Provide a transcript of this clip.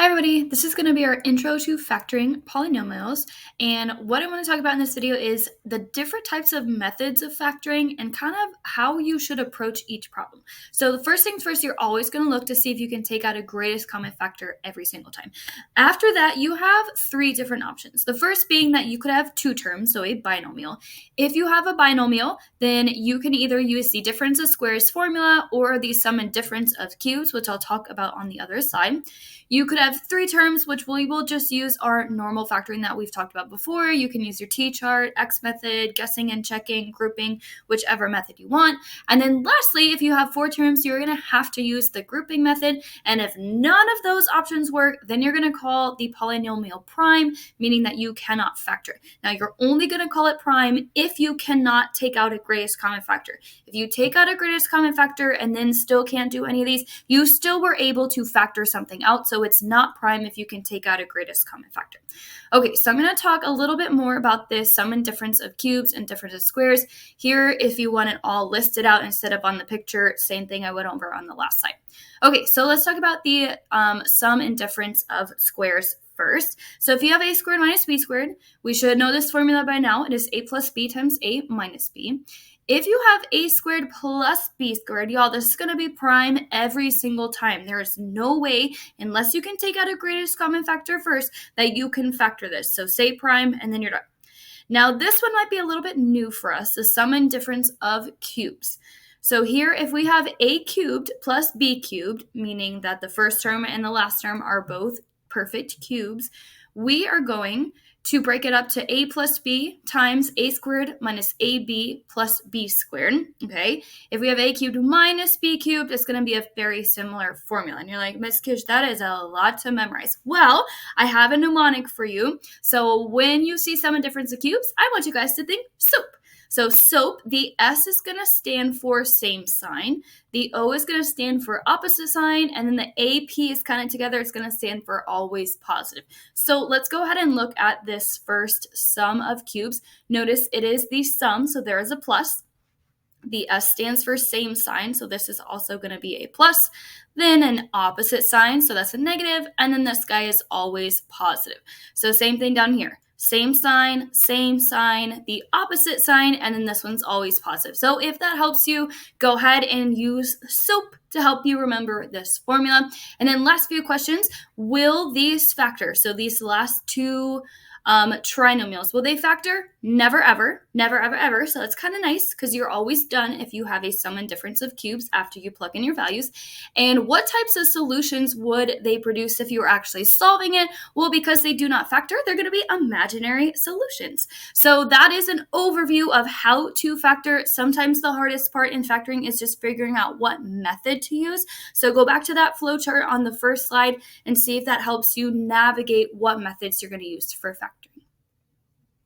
Hi everybody, this is going to be our intro to factoring polynomials, and what I want to talk about in this video is the different types of methods of factoring and kind of how you should approach each problem. So the first things first, you're always going to look to see if you can take out a greatest common factor every single time. After that, you have three different options. The first being that you could have two terms, so a binomial. If you have a binomial, then you can either use the difference of squares formula or the sum and difference of cubes, which I'll talk about on the other side. You could have three terms, which we will just use our normal factoring that we've talked about before. You can use your t-chart, X method, guessing and checking, grouping, whichever method you want. And then lastly, if you have four terms, you're going to have to use the grouping method. And if none of those options work, then you're going to call the polynomial prime, meaning that you cannot factor. Now, you're only going to call it prime if you cannot take out a greatest common factor. If you take out a greatest common factor and then still can't do any of these, you still were able to factor something out. So it's not prime if you can take out a greatest common factor. Okay, so I'm going to talk a little bit more about this sum and difference of cubes and difference of squares. Here, if you want it all listed out instead of on the picture, same thing I went over on the last slide. Okay, so let's talk about the sum and difference of squares first. So if you have a squared minus b squared, we should know this formula by now. It is a plus b times a minus b. If you have a squared plus b squared, y'all, this is going to be prime every single time. There is no way, unless you can take out a greatest common factor first, that you can factor this. So say prime, and then you're done. Now, this one might be a little bit new for us, the sum and difference of cubes. So here, if we have a cubed plus b cubed, meaning that the first term and the last term are both perfect cubes, we are going to break it up to a plus b times a squared minus ab plus b squared, okay? If we have a cubed minus b cubed, it's going to be a very similar formula. And you're like, Miss Kish, that is a lot to memorize. Well, I have a mnemonic for you. So when you see sum and difference of cubes, I want you guys to think SOAP. So SOAP, the S is going to stand for same sign. The O is going to stand for opposite sign. And then the AP is kind of together. It's going to stand for always positive. So let's go ahead and look at this first sum of cubes. Notice it is the sum, so there is a plus. The S stands for same sign, so this is also going to be a plus. Then an opposite sign, so that's a negative. And then this guy is always positive. So same thing down here. Same sign, the opposite sign, and then this one's always positive. So if that helps you, go ahead and use SOAP to help you remember this formula. And then last few questions, will these factor? So these last two trinomials, will they factor? Never, ever, never, ever, ever. So it's kind of nice because you're always done if you have a sum and difference of cubes after you plug in your values. And what types of solutions would they produce if you were actually solving it? Well, because they do not factor, they're going to be imaginary solutions. So that is an overview of how to factor. Sometimes the hardest part in factoring is just figuring out what method to use. So go back to that flow chart on the first slide and see if that helps you navigate what methods you're going to use for factoring.